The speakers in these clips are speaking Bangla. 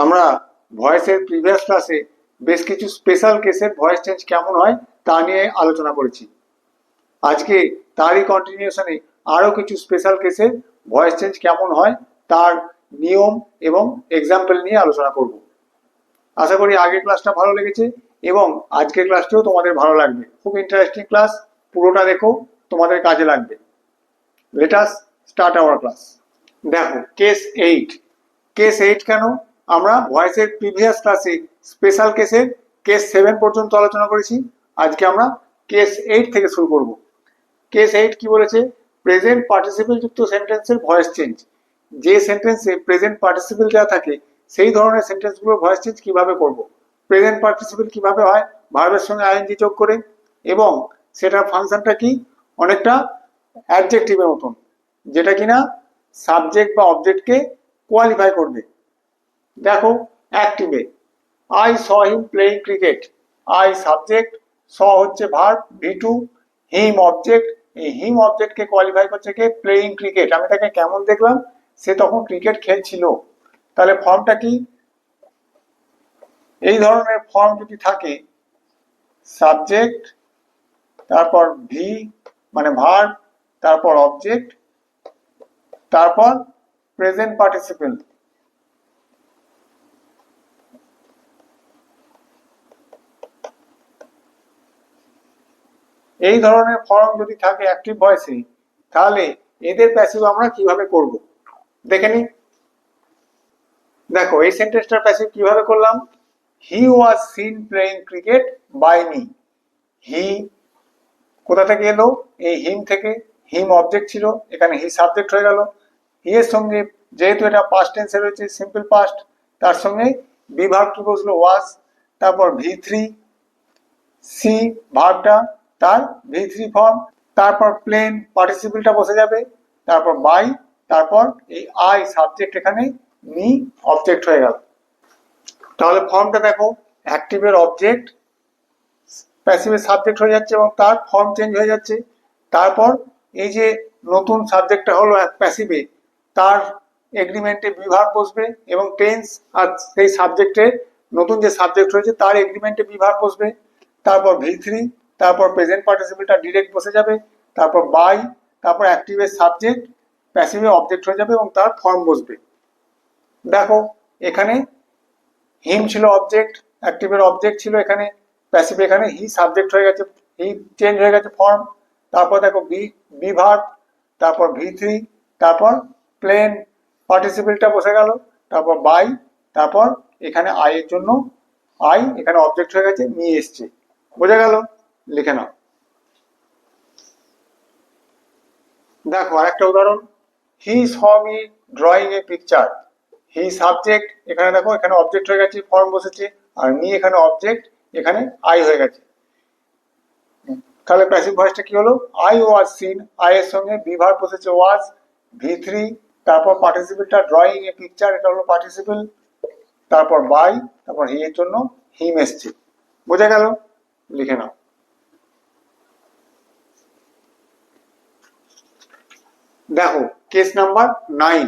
আমরা ভয়েসের প্রিভিয়াস ক্লাসে বেশ কিছু স্পেশাল কেসের ভয়েস চেঞ্জ কেমন হয় তা নিয়ে আলোচনা করেছি। আজকে তারই কন্টিনিউশনে আরো কিছু স্পেশাল কেসের ভয়েস চেঞ্জ কেমন হয় তার নিয়ম এবং এক্সাম্পল নিয়ে আলোচনা করব। আশা করি আগের ক্লাসটা ভালো লেগেছে এবং আজকের ক্লাসটিও তোমাদের ভালো লাগবে। খুব ইন্টারেস্টিং ক্লাস, পুরোটা দেখো, তোমাদের কাজে লাগবে। Let us start our class. দেখো কেস 8। কেস 8 কেন? আমরা ভয়েসের প্রিভিয়াস ক্লাসে স্পেশাল কেসের কেস 7 পর্যন্ত আলোচনা করেছি। আজকে আমরা কেস 8 থেকে শুরু করব। কেস 8 কি বলেছে? প্রেজেন্ট পার্টিসিপল যুক্ত সেন্টেন্সের ভয়েস চেঞ্জ। যে সেন্টেন্সে প্রেজেন্ট পার্টিসিপল দেওয়া থাকে সেই ধরনের সেন্টেন্সগুলোর ভয়েস চেঞ্জ কিভাবে করব। প্রেজেন্ট পার্টিসিপল কিভাবে হয়? ভার্বের সঙ্গে আইএনজি যোগ করে, এবং সেটার ফাংশনটা কি? অনেকটা অ্যাডজেক্টিভের মতন, যেটা কিনা সাবজেক্ট বা অবজেক্টকে কোয়ালিফাই করবে। দেখো অ্যাক্টিভে I saw him playing cricket, I subject, saw হচ্ছে ভার্ব, ভি2, হিম অবজেক্ট। এই হিম অবজেক্টকে কোয়ালিফাই করছে কে? Playing cricket. আমি তাকে কেমন দেখলাম? সে তখন ক্রিকেট খেলছিল। তাহলে ফর্মটা কি? এই ধরনের ফর্ম যদি থাকে, সাবজেক্ট, তারপর ভি মানে ভার্ব, তারপর অবজেক্ট, তারপর প্রেজেন্ট পার্টিসিপল। এই ধরনের ফর্ম যদি থাকে অ্যাক্টিভ ভয়েসে, তাহলে এদের প্যাসিভ আমরা কিভাবে করব দেখে নিই। দেখো এই সেন্টেন্সটার প্যাসিভ কিভাবে করলাম। He was seen playing cricket by me. He কোথা থেকে এলো? এই হিম থেকে। হিম অবজেক্ট ছিল, এখানে হি সাবজেক্ট হয়ে গেল। হি এর সঙ্গে যেহেতু এটা পাস্ট টেন্সে রয়েছে, সিম্পল পাস্ট, তার সঙ্গে বি ভার্ব কি বসলো? ওয়াজ। তারপর ভি3 সি ভার্বটা তার ভি3 ফর্ম, তারপর প্লেন পার্টিসিপলটা বসে যাবে, তারপর বাই, তারপর এই আই সাবজেক্ট, এখানে মি অবজেক্ট হয়ে গেল। তাহলে ফর্মটা দেখো, অ্যাক্টিভের অবজেক্ট প্যাসিভের সাবজেক্ট হয়ে যাচ্ছে এবং তার ফর্ম চেঞ্জ হয়ে যাচ্ছে। তারপর এই যে নতুন সাবজেক্টটা হলো প্যাসিভে, তার এগ্রিমেন্টে বি ভার্ব বসবে এবং টেন্স আর সেই সাবজেক্টের নতুন যে সাবজেক্ট হয়েছে তার এগ্রিমেন্টে বি ভার্ব বসবে। তারপর ভি3, তারপর প্রেজেন্ট পার্টিসিপলটা ডিরেক্ট বসে যাবে, তারপর বাই, তারপর অ্যাক্টিভের সাবজেক্ট প্যাসিভে অবজেক্ট হয়ে যাবে এবং তার ফর্ম বসবে। দেখো এখানে হিম ছিল অবজেক্ট, অ্যাক্টিভের অবজেক্ট ছিল এখানে, প্যাসিভ এখানে হি সাবজেক্ট হয়ে গেছে, হি চেঞ্জ হয়ে গেছে ফর্ম। তারপর দেখো বি ভার্ব, তারপর ভি3, তারপর প্লেন পার্টিসিপলটা বসে গেল, তারপর বাই, তারপর এখানে আই এর জন্য আই এখানে অবজেক্ট হয়ে গেছে, মি এসছে। বোঝা গেল? লিখে নাও। দেখো আরেকটা উদাহরণ, he saw me drawing a picture. He subject, এখানে দেখো এখানে অবজেক্ট হয়ে গেছে, ফর্ম বসেছে, আর মি এখানে অবজেক্ট, এখানে আই হয়ে গেছে। তাহলে প্যাসিভ ভয়েসটা কি হলো? আই ওয়াজ সিন, আই এর সঙ্গে বি ভার্ব বসেছে ওয়াজ, ভি3, তারপর পার্টিসিপলটা ড্রয়িং এ পিকচার, এটা হলো পার্টিসিপল, তারপর বাই, তারপর হি এর জন্য হিম এসছে। বোঝা গেল? লিখে নাও। দেখো case number 9,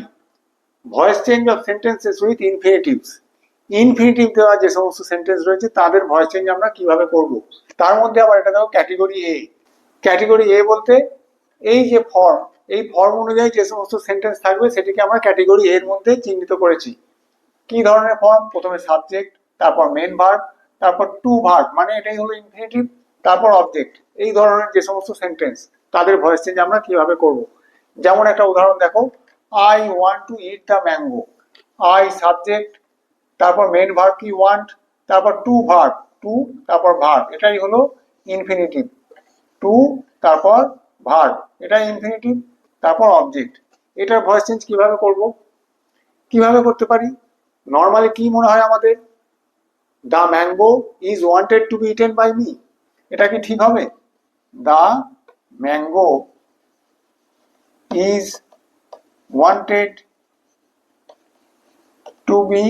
voice change of sentences with infinitives. Infinitive দেওয়া যে সমস্ত সেন্টেন্স রয়েছে তাদের ভয়েস চেঞ্জ আমরা কিভাবে করব। তার মধ্যে আবার এটা দেখো ক্যাটেগরি এ। ক্যাটেগরি এ বলতে এই যে ফর্ম, এই ফর্ম অনুযায়ী যে সমস্ত সেন্টেন্স থাকবে সেটিকে আমরা ক্যাটেগরি এর মধ্যে চিহ্নিত করেছি। কি ধরনের ফর্ম? প্রথমে সাবজেক্ট, তারপর মেন ভার্ব, তারপর টু ভার্ব, মানে এটাই হলো ইনফিনিটিভ, তারপর অবজেক্ট। এই ধরনের যে সমস্ত সেন্টেন্স তাদের ভয়েস চেঞ্জ আমরা কিভাবে করব। যেমন একটা উদাহরণ দেখো, I want to it the mango. I subject, তারপর মেন ভার্ব কি? ওয়ান্ট, তারপর টু ভার্ব, টু, তারপর ভার্ব, এটাই হলো ইনফিনিটিভ। টু, তারপর ভার্ব, এটাই ইনফিনিটিভ, তারপর অবজেক্ট। এটার ভয়েস চেঞ্জ কিভাবে করব? কিভাবে করতে পারি? নর্মালি কি মনে হয় আমাদের? The mango is wanted to be eaten by me. এটা কি ঠিক হবে? The mango is wanted to be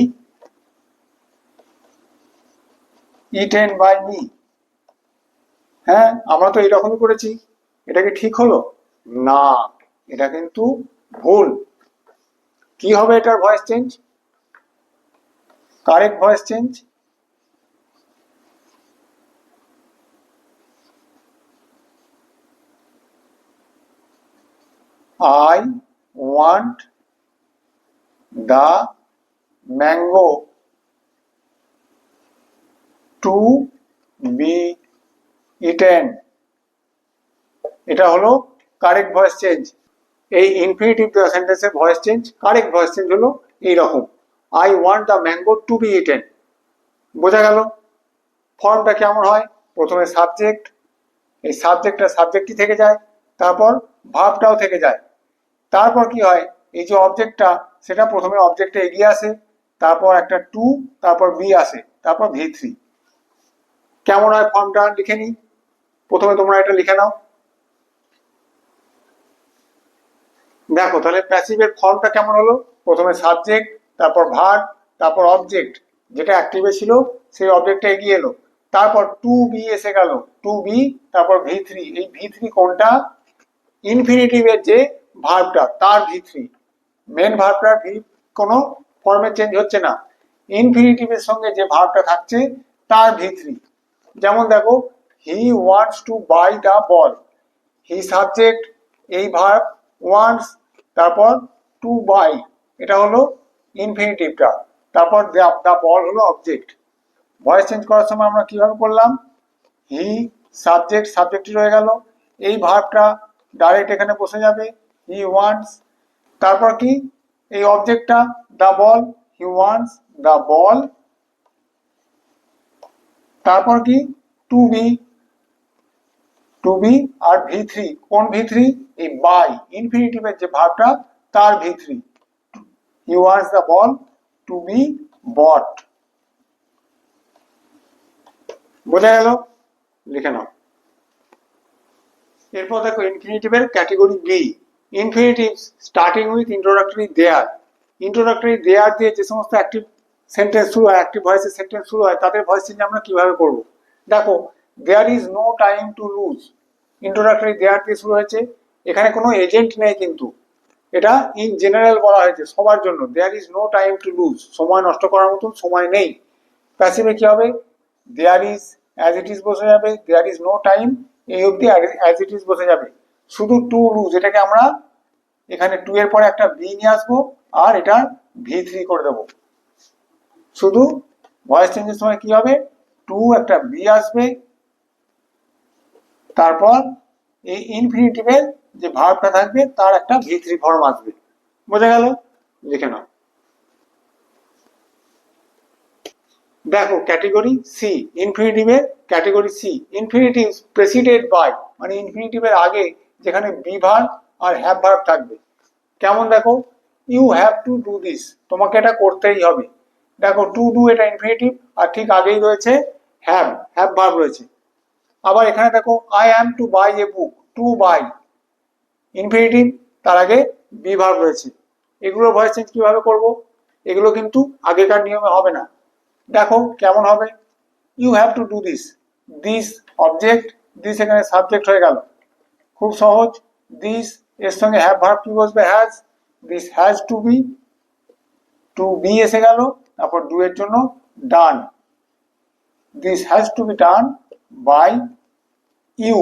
eaten by me. হ্যাঁ, আমরা তো এরকমই করেছি। এটা কি ঠিক হলো? না, এটা কিন্তু ভুল। কি হবে এটার voice change? Correct voice change, I want the mango to be eaten. এটা হলো কারেক্ট ভয়েস চেঞ্জ। এই ইনফিনিটিভ সেন্টেন্সের voice change, correct voice change হলো এইরকম, I want the mango to be eaten. বোঝা গেল? ফর্মটা কেমন হয়? প্রথমে সাবজেক্ট, এই সাবজেক্টটা সাবজেক্টই থেকে যায়, তারপর ভার্বটাও থেকে যায়, তারপর কি হয়, এই যে অবজেক্টটা সেটা প্রথমে অবজেক্টে এগিয়ে আসে, তারপর একটা টু, তারপর বি আসে, তারপর V3। কেমন হয় ফর্মটা লিখে নিই। প্রথমে তোমরা এটা লিখে নাও। দেখো তাহলে প্যাসিভের ফর্মটা কেমন হলো, প্রথমে সাবজেক্ট, তারপর ভার্ব, তারপর অবজেক্ট, যেটা অ্যাক্টিভে ছিল সেই অবজেক্টটা এগিয়ে এলো, তারপর টু বি এসে গেল, টু বি, তারপর V3। এই V3 কোনটা? ইনফিনিটিভের যে ভার্বটা তার V3। মেন ভার্বটার কোনো ফর্মে চেঞ্জ হচ্ছে না, ইনফিনিটিভের সঙ্গে যে ভার্বটা থাকছে তার V3। যেমন দেখো, he wants to buy the ball, he subject, এই ভার্ব ওয়ান্টস, তারপর টু বাই, এটা হলো ইনফিনিটিভটা, তারপর দ্য বল হলো অবজেক্ট। ভয়েস চেঞ্জ করার সময় আমরা কিভাবে করলাম, হি সাবজেক্ট, সাবজেক্টই রয়ে গেল, এই ভার্বটা ডাইরেক্ট এখানে বসে যাবে, হি ওয়ান্টস, তারপর কি এই অবজেক্টটা the ball, he wants the ball, তারপর কি টু বি, টু বি আর V3, কোন V3? এই বাই, ইনফিনিটিভের যে ভার্বটা তার V3, he wants the ball to be bought. বোঝা গেল? লিখে নাও। এরপর দেখো ইনফিনিটিভের category B, infinitive starting with introductory there. Introductory there দিয়ে যে সমস্ত অ্যাক্টিভ সেন্টেন্স শুরু হয়, অ্যাক্টিভ ভয়েসের সেন্টেন্স শুরু হয়, তাদের ভয়েস চেঞ্জ আমরা কিভাবে করব। দেখো, there is no time to lose, introductory there দিয়ে শুরু হয়েছে, এখানে কোনো এজেন্ট নেই, কিন্তু এটা ইন জেনারেল বলা হয়েছে সবার জন্য, there is no time to lose, সময় নষ্ট করার মতন সময় নেই। প্যাসিভে কি হবে, there is as it is বসে যাবে, দেয়ার ইজ নো টাইম এই অবধি অ্যাজ ইট ইজ বসে যাবে, শুধু টু লুজ এটাকে আমরা এখানে টু এর পরে একটা বি নিয়ে আসবো আর এটা V3 করে দেবো। শুধু ভয়েস চেঞ্জের সময় কি হবে, টু একটা বি আসবে, তারপর এই ইনফিনিটিভের যে ভার্বটা থাকবে তার একটা V3 ফর্ম আসবে। বোঝা গেল? লিখে নাও। দেখো ক্যাটেগরি সি, ইনফিনিটিভের category C, infinitive preceded by, মানে ইনফিনিটিভের আগে যেখানে বি ভার্ব আর হ্যাভ ভার্ব থাকবে। কেমন দেখো, you have to do this, তোমাকে এটা করতেই হবে। দেখো টু ডু এটা ইনফিনিটিভ আর ঠিক আগেই রয়েছে হ্যাভ, হ্যাভ ভার্ব রয়েছে। আবার এখানে দেখো I am to buy a book, to buy infinitive, তার আগে বি ভার্ব রয়েছে। এগুলো ভয়েস চেঞ্জ কিভাবে করব, এগুলো কিন্তু আগেকার নিয়মে হবে না। দেখো কেমন হবে, you have to do this, this object, this এখানে সাবজেক্ট হয়ে গেল, খুব সহজ। দিস এর সঙ্গে হ্যাভ ভার্ব কি বসবে, has, this has to be, to be এসে গেল, তারপর ডু এর জন্য done, this has to be done by you,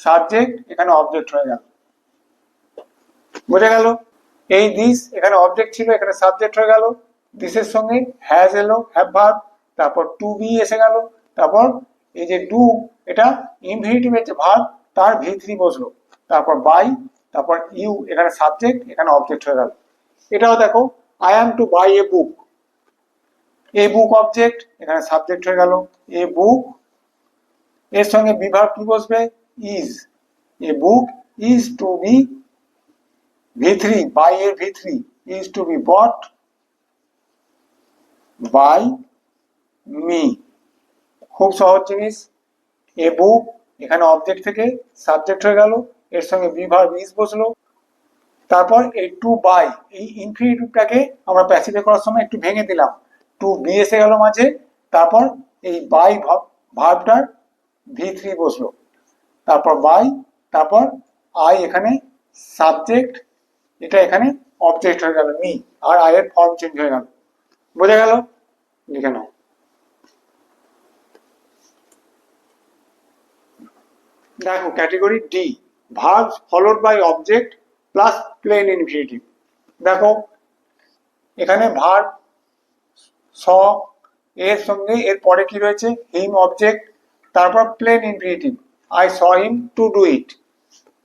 subject এখানে অবজেক্ট হয়ে গেল। বোঝা গেল? এই দিস এখানে অবজেক্ট ছিল, এখানে সাবজেক্ট হয়ে গেল, দিসের সঙ্গে হ্যাজ এলো, হ্যাভ ভার্ব, তারপর টু বি এসে গেল, তারপর এই যে ডু এটা ইনফিনিটিভের যে ভার্ব তার V3 বসলো, তারপর বাই, তারপর ইউ এখানে সাবজেক্ট এখানে অবজেক্ট হয়ে গেল। এটাও দেখো, I am to buy a book, a book object এখানে সাবজেক্ট হয়ে গেল, এ বুক এর সঙ্গে বি ভার্ব কি বসবে, is, a book is to be V3, by এর V3 is to be bought by me. খুব সহজ জিনিস, এ বুক এখানে অবজেক্ট থেকে সাবজেক্ট হয়ে গেল, এর সঙ্গে বি ভার্ব ইজ বসলো, তারপর এই টু বাই, এই ইনফিনিটিভটাকে আমরা প্যাসিভে করার সময় একটু ভেঙে দিলাম, টু বি এসে গেল মাঝে, তারপর এই বাই ভার্বটার V3 বসলো, তারপর বাই, তারপর আই এখানে সাবজেক্ট, এটা এখানে অবজেক্ট হয়ে গেল মি, আর আই এর ফর্ম চেঞ্জ হয়ে গেল। বোঝা গেল? লিখে নাও। দেখো category D, verbs followed by object plus plain infinitive. দেখো এখানে ভার্ব স এর সঙ্গে এর পরে কি রয়েছে, হিম অবজেক্ট, তারপর plain infinitive, I saw him to do it.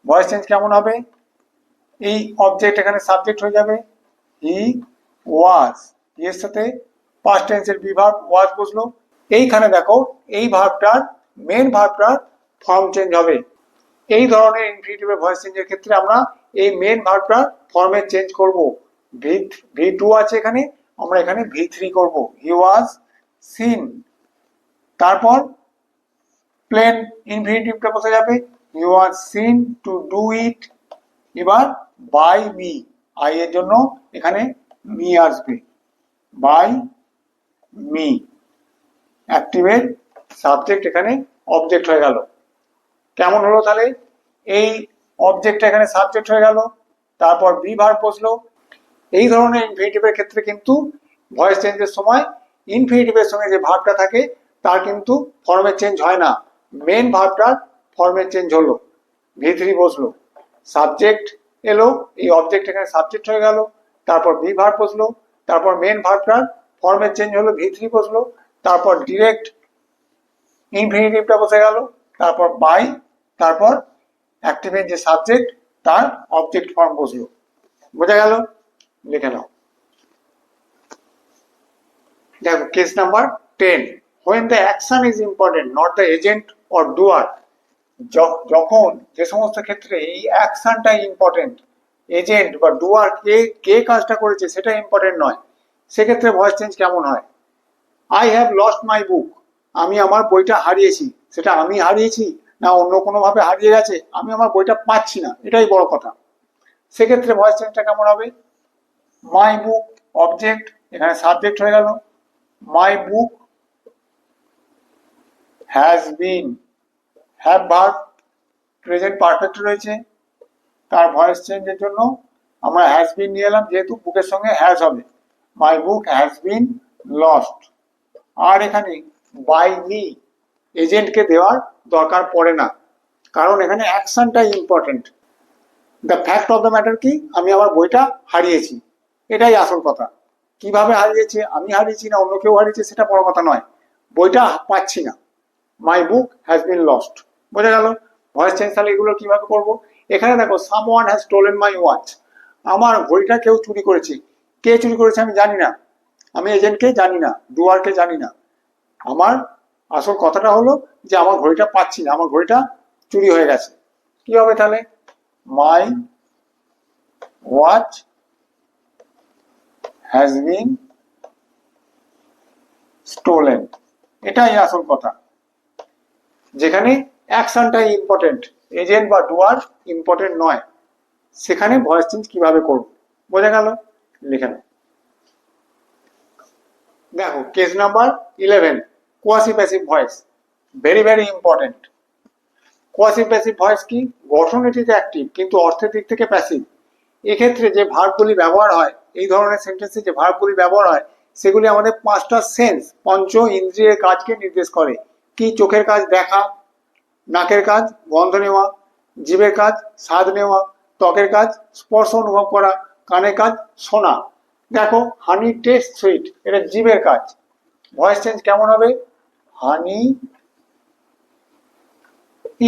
Voice change কেমন হবে, এই অবজেক্ট এখানে সাবজেক্ট হয়ে যাবে, হি ওয়াজ, এর সাথে পাস্ট টেন্সের বি ভার্ব ওয়াজ বসলো। এইখানে দেখো এই ভার্বটার মেন ভার্বটার ফর্ম চেঞ্জ হবে। এই ধরনের ইনফিনিটিভের ভয়েস চেঞ্জের ক্ষেত্রে আমরা এই মেন ভার্বটার ফর্মে চেঞ্জ করব। ভি টু আছে এখানে, আমরা এখানে ভি থ্রি করবো, হি ওয়াজ সিন। তারপর প্লেন ইনফিনিটিভটা বসে যাবে, he was seen to do it. এবার বাই মি, আই এর জন্য এখানে মি আসবে, বাই মি। অ্যাক্টিভের সাবজেক্ট এখানে অবজেক্ট হয়ে গেল। কেমন হলো তাহলে, এই অবজেক্টটা এখানে সাবজেক্ট হয়ে গেল, তারপর বি ভার্ব বসলো। এই ধরনের ইনফিনিটিভের ক্ষেত্রে কিন্তু ভয়েস চেঞ্জের সময় ইনফিনিটিভের সঙ্গে যে ভার্বটা থাকে তার কিন্তু ফর্মের চেঞ্জ হয় না, মেন ভার্বটার ফর্মের চেঞ্জ হলো, ভি থ্রি বসলো, সাবজেক্ট এলো, এই অবজেক্ট এখানে সাবজেক্ট হয়ে গেল, তারপর বি ভার্ব বসলো, তারপর মেন ভার্বটার ফর্মের চেঞ্জ হলো, ভি থ্রি বসলো, তারপর ডিরেক্ট ইনফিনিটিভটা বসে গেল, তারপর বাই, তারপর অ্যাক্টিভের যে সাবজেক্ট তার অবজেক্ট ফর্ম বসলো। বোঝা গেল, লিখে নাও। দেখো case number 10, when the action is important not the agent or doer। যখন যে সমস্ত ক্ষেত্রে এই অ্যাকশনটাই ইম্পর্টেন্ট, এজেন্ট বা ডুয়ার কে কাজটা করেছে সেটা ইম্পর্টেন্ট নয়, সেক্ষেত্রে ভয়েস চেঞ্জ কেমন হয়, আই হ্যাভ লস্ট মাই বুক, আমি আমার বইটা হারিয়েছি। সেটা আমি হারিয়েছি না অন্য কোনো ভাবে হারিয়ে গেছে, আমি আমার বইটা পাচ্ছি না, এটাই বড় কথা। সেক্ষেত্রে ভয়েস চেঞ্জটা কেমন হবে, মাই বুক অবজেক্ট এখানে সাবজেক্ট হয়ে গেল, my book has been, have verb present perfect রয়েছে, তার ভয়েস চেঞ্জের জন্য আমরা হ্যাজ বিন নিয়ে এলাম, যেহেতু বুকের সঙ্গে হ্যাজ হবে, মাই বুক হ্যাজ বিন লস্ট। আর এখানে বাই মি এজেন্টকে দেওয়ার দরকার পড়ে না, কারণ এখানে অ্যাকশনটাই important. The fact of the matter কি, আমি আমার বইটা হারিয়েছি, এটাই আসল কথা। কিভাবে হারিয়েছে, আমি হারিয়েছি না অন্য কেউ হারিয়েছে সেটা বড় কথা নয়, বইটা পাচ্ছি না, মাই বুক হ্যাজ বিন লস্ট। বোঝা গেল ভয়েস চেঞ্জ। তাহলে এগুলো কিভাবে করবো, এখানে দেখো someone has stolen my watch, আমার ঘড়িটা কেউ চুরি করেছে, কে চুরি করেছে আমি জানি না, আমি এজেন্টকে জানি না, ডুয়ারকে জানি না, আমার আসল কথাটা হলো যে আমার ঘড়িটা পাচ্ছি না, আমার ঘড়িটা চুরি হয়ে গেছে। কি হবে তাহলে, my watch has been stolen, এটাই আসল কথা। যেখানে অ্যাকশনটাই ইম্পর্টেন্ট, এজেন্ট বা ডুয়ার ইম্পর্টেন্ট নয়, সেখানে ভয়েস চেঞ্জ কিভাবে করব, বোঝা গেল, লিখে নাও। দেখো case number 11, quasi passive voice, very very important. Quasi passive voice কি, গঠন এটিতে অ্যাক্টিভ কিন্তু অর্থের দিক থেকে প্যাসিভ। এক্ষেত্রে যে ভার্বগুলি ব্যবহার হয়, এই ধরনের সেন্টেন্সে যে ভার্বগুলি ব্যবহার হয় সেগুলি আমাদের পাঁচটা সেন্স, পঞ্চ ইন্দ্রিয়ের কাজকে নির্দেশ করে। কি, চোখের কাজ দেখা, নাকের কাজ গন্ধ নেওয়া, জিভের কাজ স্বাদ নেওয়া, ত্বকের কাজ স্পর্শ অনুভব করা, কানের কাজ শোনা। দেখো হানি টেস্ট সুইট, এটা জিভের কাজ। ভয়েস চেঞ্জ কেমন হবে, হানি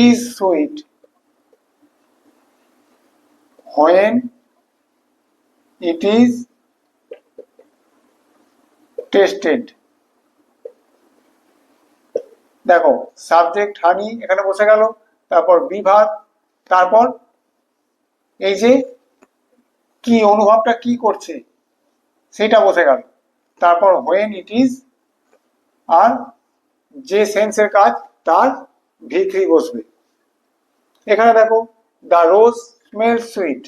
is sweet when it is tasted। দেখো সাবজেক্ট হানি এখানে বসে গেল, তারপর বিভাগ, তারপর এই যে কি অনুভবটা কি করছে সেটা বসে গেল, তারপর when it is, আর যে সেন্সের কাজ তার ভি থ্রি বসবে। এখানে দেখো the rose smell sweet,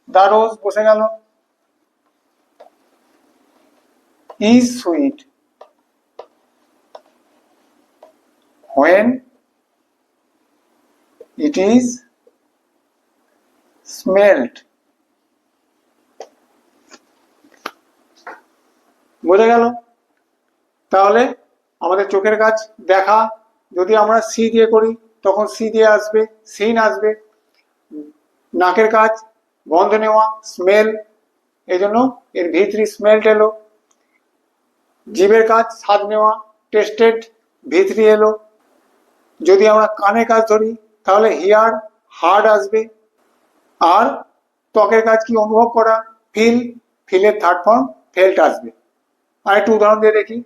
the rose বসে গেল, is sweet when it is smelled। বোঝা গেল, তাহলে আমাদের চোখের কাজ দেখা, যদি আমরা সি দিয়ে করি তখন সি দিয়ে আসবে, সিন আসবে। নাকের কাজ গন্ধ নেওয়া, স্মেল, এই জন্য এর ভি3 স্মেলড এলো। জিভের কাজ স্বাদ নেওয়া, টেস্টেড, ভি3 এলো। যদি আমরা কানের কাজ ধরি তাহলে হিয়ার, হার্ড আসবে। আর ত্বকের কাজ কি, অনুভব করা, ফিল, ফিলের থার্ড ফর্ম ফেল্ট আসবে। আর একটু উদাহরণ দিয়ে দেখি।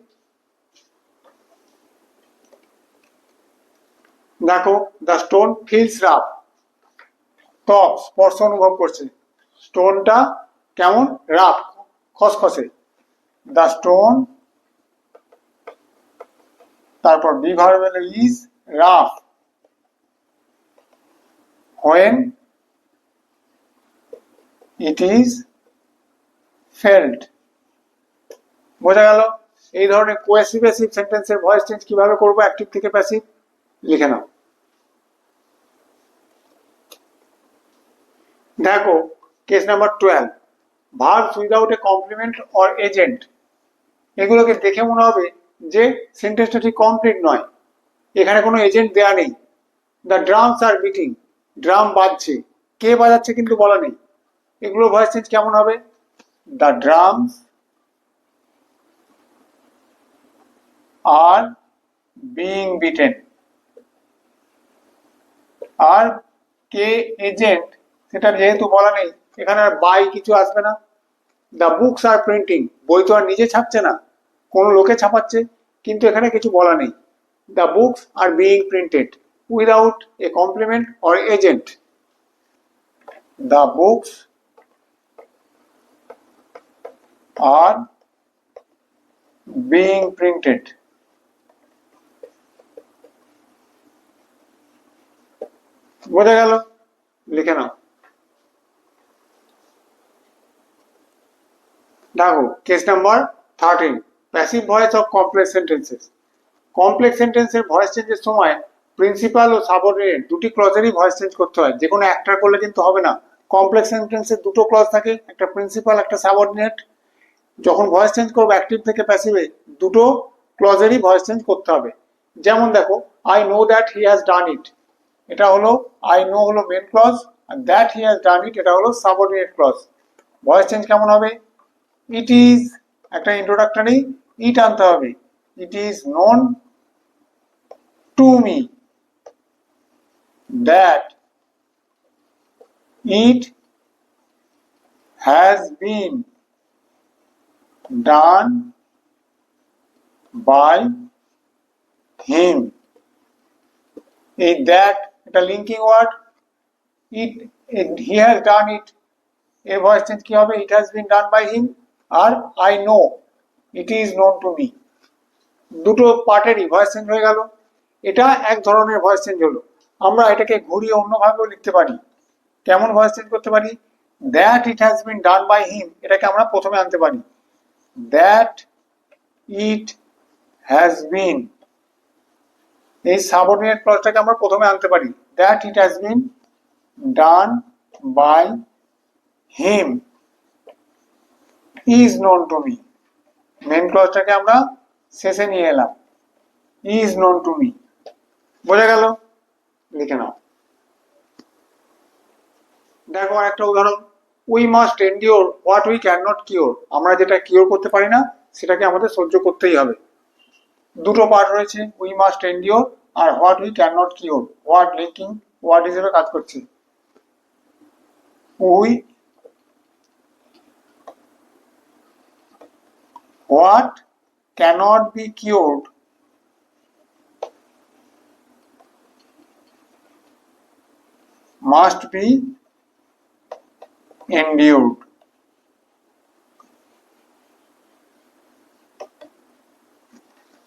দেখো, দ্য স্টোন ফিলস রাফ, ত্বক স্পর্শ অনুভব করছে, স্টোনটা কেমন, রাফ, খসখসে। দ্য স্টোন, তারপর বি ভার্ব এলো is, rough, when it is felt। বোঝা গেল? এই ধরনের কোয়েসিভ প্যাসিভ সেন্টেন্সের ভয়েস চেঞ্জ কিভাবে করব অ্যাক্টিভ থেকে প্যাসিভ, লিখে নাও। দেখো case number 12, verbs without a compliment or agent. এগুলোকে দেখে মনে হবে যে সেন্টেন্সটা ঠিক কমপ্লিট নয়, এখানে কোনো এজেন্ট দেয়া নেই। The drums are beating, drum বাজছে, কে বাজাচ্ছে কিন্তু বলা নেই। এগুলো ভয়েস চেঞ্জ কেমন হবে? The drums are being beaten. আর কে এজেন্ট সেটা যেহেতু বলা নেই, এখানে আর বাই কিছু আসবে না। দ্য বুকস আর প্রিন্টিং, বই তো আর নিজে ছাপছে না, কোনো লোকে ছাপাচ্ছে, কিন্তু এখানে কিছু বলা নেই। The books are being printed without a compliment or agent. The books are being printed. বোঝা গেল? লিখে নাও। দেখো case number 13, passive voice of complex sentences. Complex সেন্টেন্সের ভয়েস চেঞ্জের সময় প্রিন্সিপাল ও সাবঅর্ডিনেট দুটি ক্লজেরই ভয়েস চেঞ্জ করতে হয়, যে কোনো একটা করলে কিন্তু হবে না। কমপ্লেক্স সেন্টেন্সে দুটো ক্লজ থাকে, একটা প্রিন্সিপাল, একটা সাবঅর্ডিনেট। যখন ভয়েস চেঞ্জ করবো অ্যাক্টিভ থেকে প্যাসিভে, দুটো ক্লজেরই ভয়েস চেঞ্জ করতে হবে। যেমন দেখো, I know that he has done it, এটা হলো আই নো হলো মেন ক্লজ, আর that he has done it এটা হলো সাবঅর্ডিনেট ক্লজ। ভয়েস চেঞ্জ কেমন হবে? ইট ইজ, একটা ইন্ট্রোডাক্টরি ইট আনতে হবে। It is known to me that it has been done by him. এই দ্যাট এটা linking word, it, he has done it, এর ভয়েস চেঞ্জ কি হবে? It has been done by him. আর I know, it is known to me, দুটো পার্টেরই ভয়েস চেঞ্জ হয়ে গেল। এটা এক ধরনের ভয়েস চেঞ্জ হলো। আমরা এটাকে ঘুরিয়ে অন্যভাবেও লিখতে পারি। কেমন ভয়েস চেঞ্জ করতে পারি? That it has been done by him, এটাকে আমরা প্রথমে আনতে পারি। দ্যাট ইট হ্যাজ বিন, এই সাবঅর্ডিনেট ক্লজটাকে আমরা প্রথমে আনতে পারি। That it has been done by him is known to me, main ক্লজটাকে আমরা শেষে নিয়ে এলাম, ইজ নোন টু মি। বোঝা গেল? লিখে নাও। দেখো একটা উদাহরণ, we must endure what we can not cure. আমরা যেটা কিওর করতে পারি না সেটাকে আমাদের সহ্য করতেই হবে। দুটো পার্ট রয়েছে, উই মাস্ট এন্ডিওর আর what we can not cure. What linking word হিসেবে কাজ করছে। We, what cannot be cured must be endured।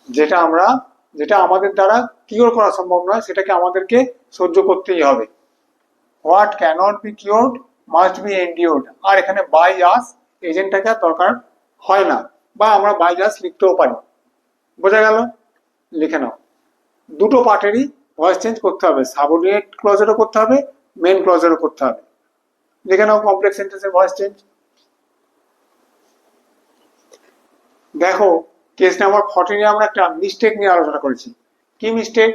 যেটা আমাদের দ্বারা কিওর করা সম্ভব নয় সেটাকে আমাদেরকে সহ্য করতেই হবে। What cannot be cured must be endured. আর এখানে বাই আস এজেন্টটাকে আর দরকার হয় না, বা আমরা বাই আস লিখতেও পারি। বোঝা গেল? লিখে নাও। দুটো পার্টেরই ভয়েস চেঞ্জ করতে হবে, সাবঅর্ডিনেট ক্লজেরও করতে হবে, মেন ক্লজেরও করতে হবে। লিখে নাও কমপ্লেক্স সেন্টেন্সের ভয়েস চেঞ্জ। দেখো কেস নাম্বার 14 আমরা একটা মিস্টেক নিয়ে আলোচনা করেছি। কি mistake?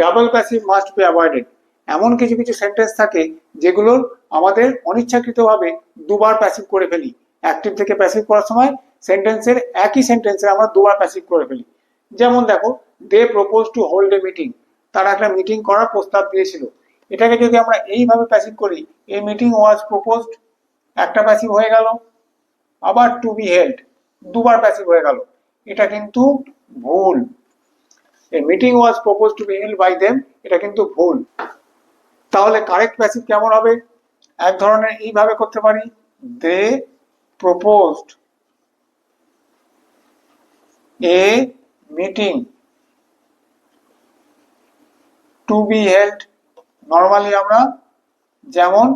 Double passive must be avoided. এমন কিছু কিছু সেন্টেন্স থাকে যেগুলোর আমাদের অনিচ্ছাকৃতভাবে দুবার প্যাসিভ করে ফেলি। অ্যাক্টিভ থেকে প্যাসিভ করার সময় সেন্টেন্সের একই সেন্টেন্সে আমরা দুবার প্যাসিভ করে ফেলি। যেমন দেখো, they propose to hold a meeting. তারা একটা মিটিং করার প্রস্তাব দিয়েছিল। এটাকে যদি আমরা এইভাবে প্যাসিভ করি, এ মিটিং ওয়াজ প্রপোজড, একটা প্যাসিভ হয়ে গেল। আবার টু বি হেল্ড, দুবার প্যাসিভ হয়ে গেল। এটা কিন্তু ভুল। A meeting was propose to be held by them, এটা কিন্তু ভুল। তাহলে কারেক্ট প্যাসিভ কেমন হবে? এক ধরনের এইভাবে করতে পারি, they proposed a meeting to be held. Normally আমরা যেমন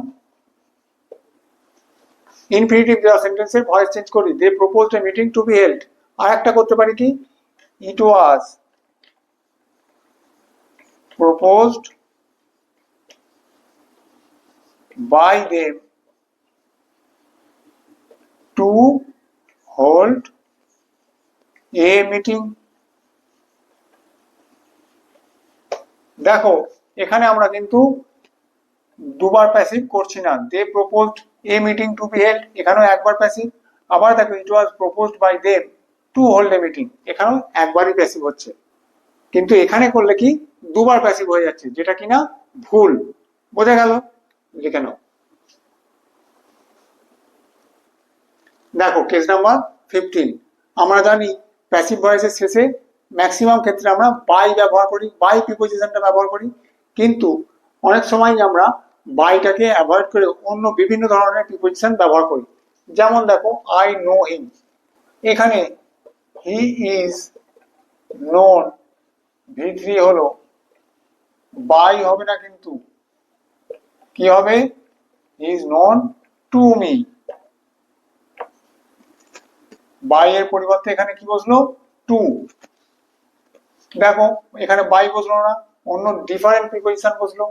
ইনফিনিটিভ দেওয়া সেন্টেন্সের ভয়েস চেঞ্জ করি, they proposed a meeting to be held. আর একটা করতে পারি কি, it was proposed by them to hold a meeting. দেখো, এখানে আমরা কিন্তু দুবার প্যাসিভ করছি না। They proposed a meeting to be held, এখানেও একবার প্যাসিভ। আবার দেখো, it was proposed by them to hold a meeting, এখানেও একবারই প্যাসিভ হচ্ছে। কিন্তু এখানে করলে কি দুবার প্যাসিভ হয়ে যাচ্ছে, যেটা কিনা ভুল। বোঝা গেল? লিখে নাও। দেখো, কেস নাম্বার 15। আমরা জানি প্যাসিভ ভয়েসের শেষে ম্যাক্সিমাম ক্ষেত্রে আমরা বাই ব্যবহার করি, বাই প্রিপোজিশনটা ব্যবহার করি। কিন্তু অনেক সময় আমরা বাইটাকে অ্যাভয়েড করে অন্য বিভিন্ন ধরনের প্রিপোজিশন ব্যবহার করি। যেমন দেখো, আই নো হিম, এখানে হি ইজ নোন, V3 হলো, বাই হবে না, কিন্তু কি হবে? He is known to me. By এর পরিবর্তে এখানে কি বসলো? টু। দেখো, এখানে বাই বসলো না, অন্য ডিফারেন্ট প্রিপোজিশন বসলো।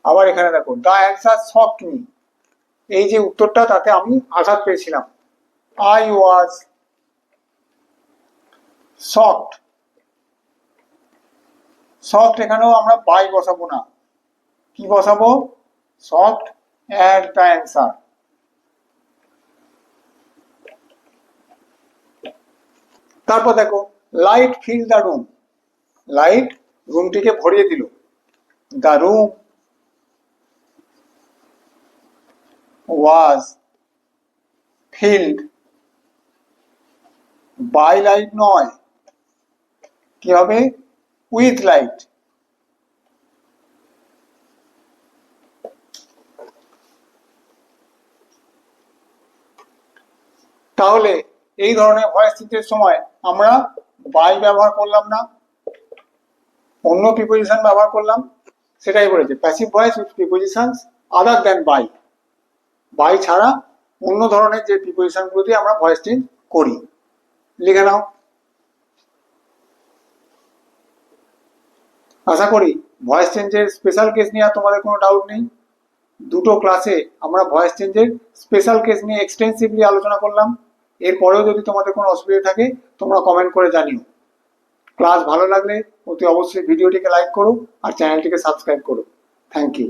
আবার এখানে দেখো, দ্য অ্যান্সার শকড মি, এই যে উত্তরটা তাতে আমি আঘাত পেয়েছিলাম। I was shocked. শকড, এখানেও আমরা বাই বসাবো না, কি বসাবো? Shocked at the answer. তারপর দেখো, light fill the room, light রুমটিকে ভরিয়ে দিল। The room was filled by light, নয়, কি হবে? With light. তাহলে এই ধরনের ভয়েস চেঞ্জের সময় আমরা বাই ব্যবহার করলাম না, অন্য প্রিপোজিশন ব্যবহার করলাম। সেটাই বলেছে, passive voice with prepositions other than by. By ছাড়া অন্য ধরনের যে প্রিপোজিশনগুলো দিয়ে আমরা ভয়েস চেঞ্জ করি। লিখে নাও। আশা করি ভয়েস চেঞ্জের স্পেশাল কেস নিয়ে আর তোমাদের কোনো ডাউট নেই। দুটো ক্লাসে আমরা ভয়েস চেঞ্জের স্পেশাল কেস নিয়ে এক্সটেন্সিভলি আলোচনা করলাম। এরপরেও যদি তোমাদের কোনো অসুবিধা থাকে তোমরা কমেন্ট করে জানিও। ক্লাস ভালো লাগলে অতি অবশ্যই ভিডিওটিকে লাইক করো আর চ্যানেলটিকে সাবস্ক্রাইব করো। Thank you.